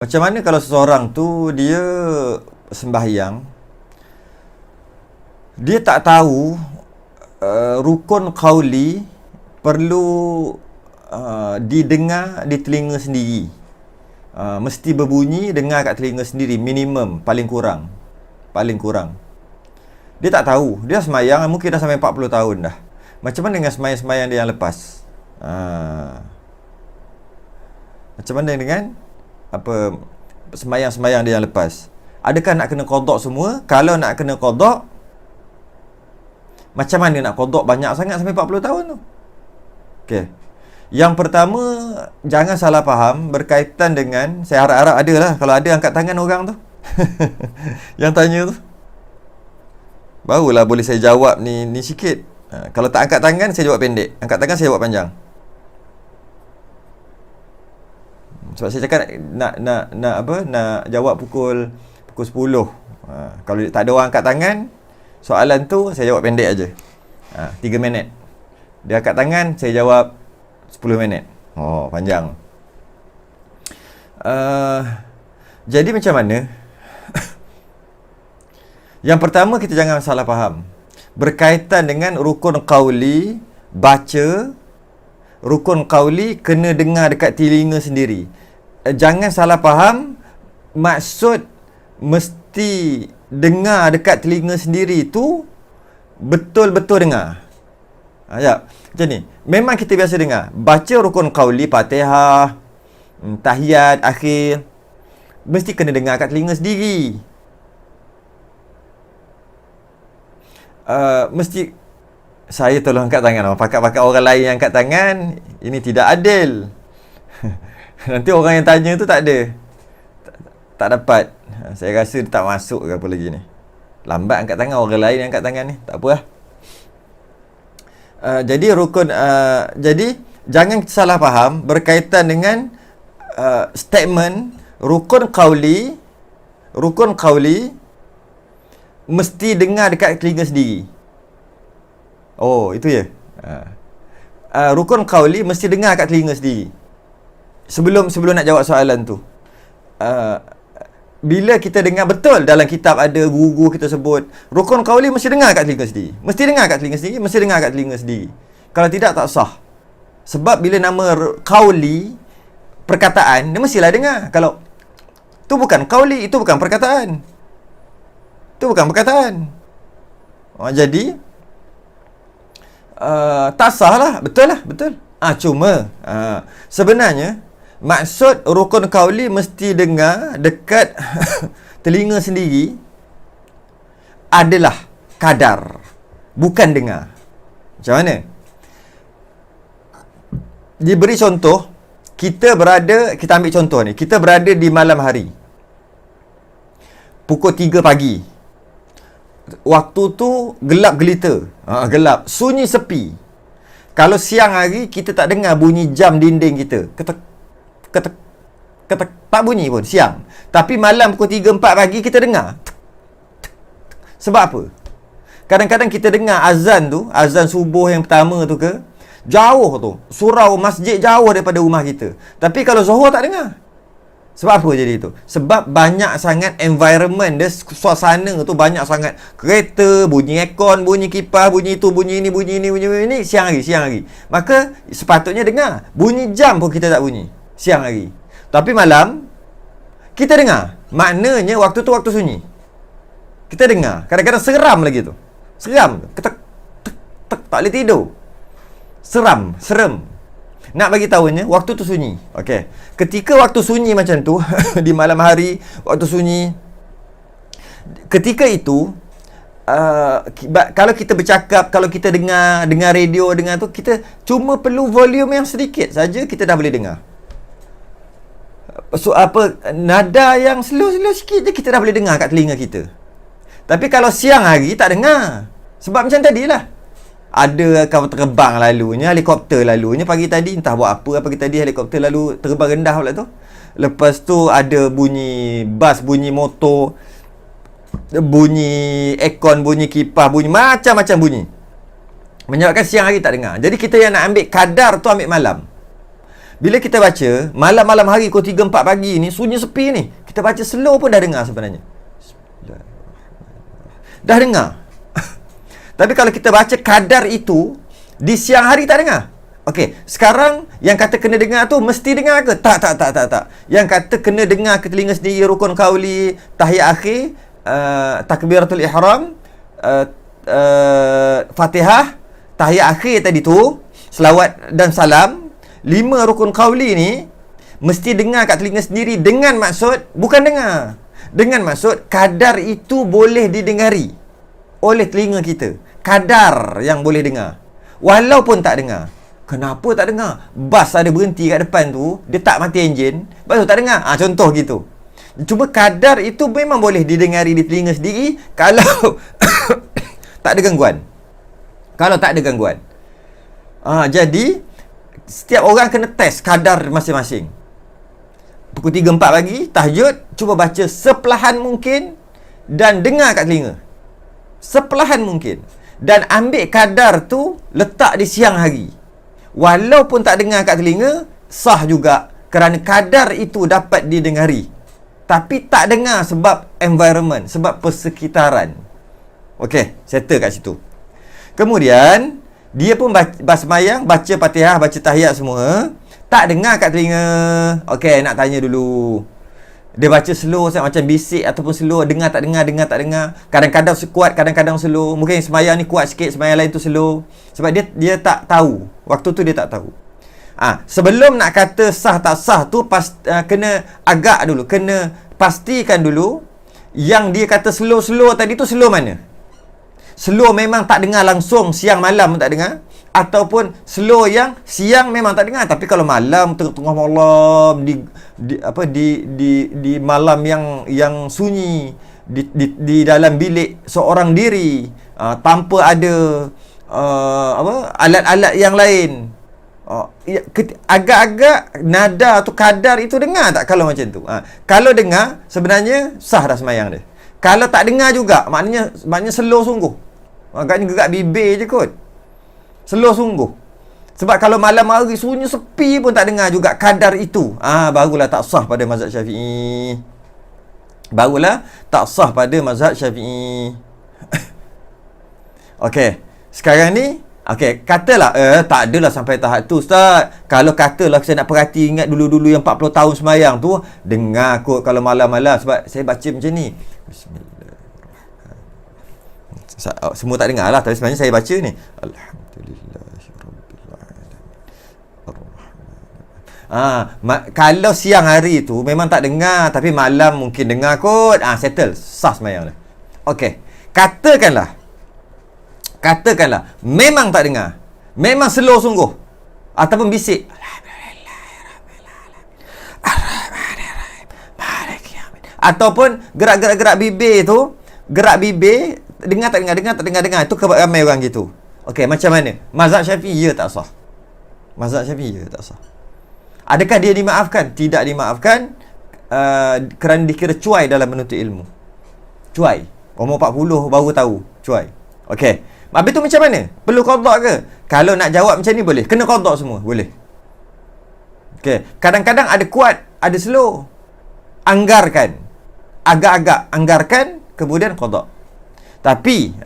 Macam mana kalau seseorang tu dia sembahyang, dia tak tahu rukun qauli perlu didengar di telinga sendiri. Mesti berbunyi dengar kat telinga sendiri, minimum, paling kurang. Paling kurang. Dia tak tahu. Dia sembahyang mungkin dah sampai 40 tahun dah. Macam mana dengan sembahyang-sembahyang dia yang lepas? Macam mana dengan sembahyang-sembahyang dia yang lepas? Adakah nak kena qada semua? Kalau nak kena qada, macam mana nak qada banyak sangat sampai 40 tahun tu? Okey. Yang pertama, jangan salah faham berkaitan dengan, saya harap-harap ada lah, kalau ada angkat tangan orang tu. Yang tanya tu. Barulah boleh saya jawab ni sikit. Kalau tak angkat tangan, saya jawab pendek. Angkat tangan, saya jawab panjang. Sebab saya cakap nak jawab pukul 10. Kalau tak ada orang angkat tangan, soalan tu saya jawab pendek aja. 3 minit. Dia angkat tangan, saya jawab 10 minit. Oh, panjang. Jadi macam mana? Yang pertama, kita jangan salah faham. Berkaitan dengan rukun qauli, baca, rukun qauli kena dengar dekat telinga sendiri. Jangan salah faham, maksud mesti dengar dekat telinga sendiri tu betul-betul dengar. Ya, macam ni. Memang kita biasa dengar baca rukun qauli, Fatihah, tahiyat akhir, mesti kena dengar kat telinga sendiri. Mesti saya tolong angkat tangan. Pakat-pakat orang lain yang angkat tangan, ini tidak adil. Nanti orang yang tanya tu tak ada, tak dapat. Saya rasa dia tak masuk ke apa lagi ni. Lambat angkat tangan, orang lain yang angkat tangan ni. Tak apa lah. Jadi rukun jadi jangan salah faham berkaitan dengan statement rukun qauli mesti dengar dekat telinga sendiri. Oh, itu ya. Rukun qauli mesti dengar kat telinga sendiri. Sebelum nak jawab soalan tu, bila kita dengar betul dalam kitab ada guru kita sebut rukun qauli mesti dengar kat telinga sendiri. Mesti dengar kat telinga sendiri. Kalau tidak, tak sah. Sebab bila nama qauli, perkataan, dia mestilah dengar. Kalau tu bukan qauli, itu bukan perkataan. Jadi tak sah lah. Betul. Cuma sebenarnya maksud rukun qauli mesti dengar dekat telinga sendiri adalah kadar, bukan dengar. Macam mana? Diberi contoh, kita ambil contoh ni, kita berada di malam hari, pukul 3 pagi. Waktu tu gelap gelita, gelap, sunyi sepi. Kalau siang hari, kita tak dengar bunyi jam dinding kita, ketek, tak bunyi pun siang. Tapi malam pukul 3-4 pagi kita dengar. Sebab apa? Kadang-kadang kita dengar azan tu, azan subuh yang pertama tu ke, jauh tu, surau masjid jauh daripada rumah kita. Tapi kalau Zuhur tak dengar. Sebab apa jadi itu? Sebab banyak sangat environment dia, suasana tu banyak sangat kereta, bunyi aircon, bunyi kipas, bunyi itu, bunyi ini, bunyi ini siang hari. Maka sepatutnya dengar. Bunyi jam pun kita tak bunyi siang hari. Tapi malam kita dengar. Maknanya waktu tu waktu sunyi. Kita dengar. Kadang-kadang seram lagi tu. Seram. Ketek, tak boleh tidur. Serem. Nak bagi tahunya, waktu tu sunyi. Okey. Ketika waktu sunyi macam tu, di malam hari, waktu sunyi, ketika itu, kalau kita bercakap, kalau kita dengar radio, dengar tu, kita cuma perlu volume yang sedikit saja, kita dah boleh dengar. So, nada yang slow sikit je, kita dah boleh dengar kat telinga kita. Tapi kalau siang hari, tak dengar. Sebab macam tadilah. Ada kapal terbang lalunya, helikopter lalunya pagi tadi, entah buat apa pagi tadi, helikopter lalu terbang rendah pula tu. Lepas tu ada bunyi bas, bunyi motor, bunyi aircon, bunyi kipas, bunyi macam-macam bunyi. Menyebabkan siang hari tak dengar. Jadi kita yang nak ambil kadar tu ambil malam. Bila kita baca malam-malam hari pukul 3 4 pagi ni, sunyi sepi ni, kita baca slow pun dah dengar sebenarnya. Dah dengar. Tapi kalau kita baca kadar itu di siang hari tak dengar. Okey, sekarang yang kata kena dengar tu mesti dengar ke? Tak. Yang kata kena dengar ke telinga sendiri rukun qauli, tahiyat akhir, takbiratul ihram, Fatihah, tahiyat akhir tadi tu, selawat dan salam, 5 rukun qauli ni mesti dengar kat telinga sendiri dengan maksud, bukan dengar, dengan maksud kadar itu boleh didengari oleh telinga kita. Kadar yang boleh dengar. Walaupun tak dengar. Kenapa tak dengar? Bas ada berhenti kat depan tu, dia tak mati enjin, lepas tu tak dengar. Contoh gitu. Cuma kadar itu memang boleh didengari di telinga sendiri kalau tak ada gangguan. Kalau tak ada gangguan. Jadi setiap orang kena test kadar masing-masing. Pukul 3 4 pagi tahajud, cuba baca sepelahan mungkin dan dengar kat telinga. Sepelahan mungkin. Dan ambil kadar tu letak di siang hari. Walaupun tak dengar kat telinga, sah juga kerana kadar itu dapat didengari. Tapi tak dengar sebab environment, sebab persekitaran. Okey, settle kat situ. Kemudian dia pun sembahyang, baca Fatihah, baca tahiyat semua, tak dengar kat telinga. Okey, nak tanya dulu. Dia baca slow macam bisik ataupun slow, dengar tak dengar. Kadang-kadang kuat, kadang-kadang slow. Mungkin sembahyang ni kuat sikit, sembahyang lain tu slow. Sebab dia tak tahu. Waktu tu dia tak tahu. Sebelum nak kata sah tak sah tu kena agak dulu, kena pastikan dulu yang dia kata slow tadi tu slow mana. Slow memang tak dengar langsung, siang malam pun tak dengar, ataupun slow yang siang memang tak dengar, tapi kalau malam, tengah malam di malam yang sunyi, di dalam bilik seorang diri, tanpa ada alat-alat yang lain, agak-agak nada atau kadar itu dengar tak kalau macam tu? Kalau dengar, sebenarnya sah dah sembahyang dia. Kalau tak dengar juga, maknanya slow sungguh. Agaknya gerak bibir je kot. Slow sungguh. Sebab kalau malam hari sunyi sepi pun tak dengar juga kadar itu, barulah tak sah pada mazhab Syafi'i. Okey, sekarang ni katalah tak adalah sampai tahap tu Ustaz. Kalau katalah saya nak perhati, ingat dulu-dulu yang 40 tahun sembahyang tu, dengar kot kalau malam-malam, sebab saya baca macam ni. Bismillah. Semua tak dengar lah, tapi sebenarnya saya baca ni. Kalau siang hari tu memang tak dengar, tapi malam mungkin dengar kot. Settle, sah sembahyang dah. Okey, katakanlah memang tak dengar, memang slow sungguh, ataupun bisik, ataupun gerak bibir tu, dengar tak dengar, itu ramai orang gitu. Okey, macam mana? Mazhab Syafi'i ya tak sah. Adakah dia dimaafkan? Tidak dimaafkan, kerana dikira cuai dalam menuntut ilmu. Cuai. Umur 40 baru tahu. Cuai. Okey. Habis tu macam mana? Perlu qada ke? Kalau nak jawab macam ni boleh. Kena qada semua. Boleh. Okey. Kadang-kadang ada kuat, ada slow. Anggarkan. Agak-agak anggarkan, kemudian qada. Tapi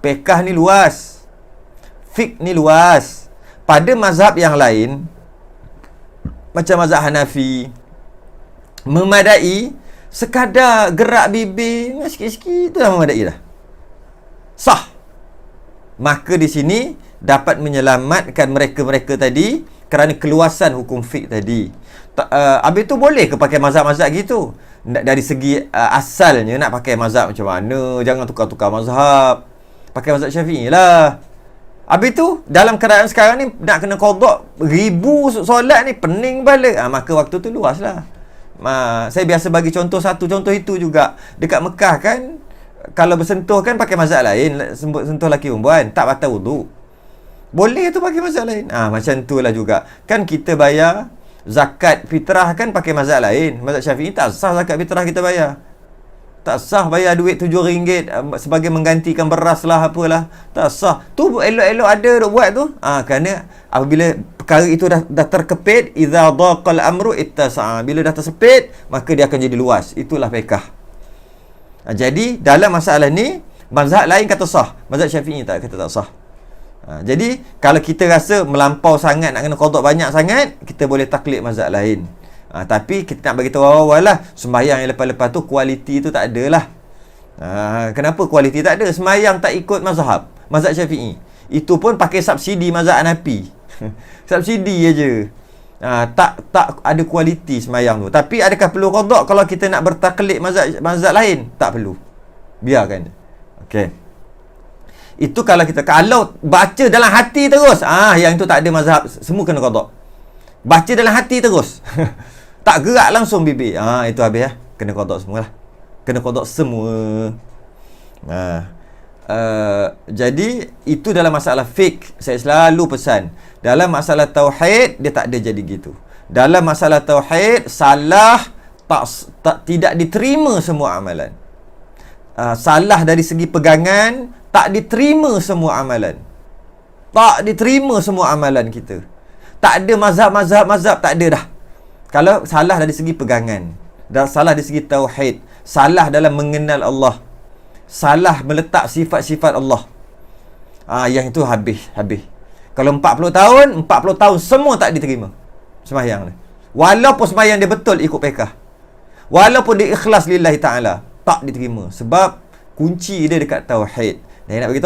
fiqh ni luas. Fiqh ni luas. Pada mazhab yang lain, macam mazhab Hanafi, memadai sekadar gerak bibir sikit-sikit tu dah memadai dah. Sah. Maka di sini dapat menyelamatkan mereka-mereka tadi kerana keluasan hukum fiqh tadi. Habis tu boleh ke pakai mazhab-mazhab gitu? Dari segi asalnya nak pakai mazhab macam mana, jangan tukar-tukar mazhab, pakai mazhab Syafi'i lah. Habis tu dalam keadaan sekarang ni nak kena qada ribu solat ni, pening balik. Maka waktu tu luas lah. Saya biasa bagi contoh itu juga dekat Mekah kan, kalau bersentuh kan pakai mazhab lain, sentuh lelaki perempuan tak batal wuduk, boleh tu pakai mazhab lain. Macam tu lah juga kan, kita bayar zakat fitrah kan pakai mazhab lain. Mazhab Syafi'i tak sah zakat fitrah kita bayar. Tak sah bayar duit RM7 sebagai menggantikan beras lah, apalah. Tak sah. Tu elok-elok ada duk buat tu. Kerana apabila perkara itu dah terkepit, idza daqal amru ittasa'a. Bila dah tersepit, maka dia akan jadi luas. Itulah fiqh. Jadi dalam masalah ni, mazhab lain kata sah, mazhab Syafi'i tak kata tak sah. Jadi kalau kita rasa melampau sangat, nak kena qada banyak sangat, kita boleh taklid mazhab lain. Tapi kita nak bagi tahu awal lah, sembahyang yang lepas-lepas tu kualiti tu tak ada lah. Kenapa kualiti tak ada? Sembahyang tak ikut mazhab Syafi'i. Itu pun pakai subsidi mazhab Hanafi. Subsidi aja. Tak ada kualiti sembahyang tu. Tapi adakah perlu qada kalau kita nak bertaklid mazhab lain? Tak perlu. Biarkan. Okey. Itu kalau baca dalam hati terus, yang itu tak ada mazhab, semua kena qada. Baca dalam hati terus. Tak gerak langsung bibir. Itu habis lah. Kena qada semualah. Kena qada semua. Jadi itu dalam masalah fiqh. Saya selalu pesan, dalam masalah tauhid dia tak ada jadi gitu. Dalam masalah tauhid, salah tidak diterima semua amalan. Salah dari segi pegangan, tak diterima semua amalan. Tak diterima semua amalan kita. Tak ada mazhab, tak ada dah. Kalau salah dari segi pegangan, salah dari segi tauhid, salah dalam mengenal Allah, salah meletak sifat-sifat Allah, yang itu habis. Kalau 40 tahun semua tak diterima sembahyang dia. Walaupun sembahyang dia betul ikut fiqh, walaupun dia ikhlas lillahi ta'ala, tak diterima. Sebab kunci dia dekat tauhid. Dan nak bagi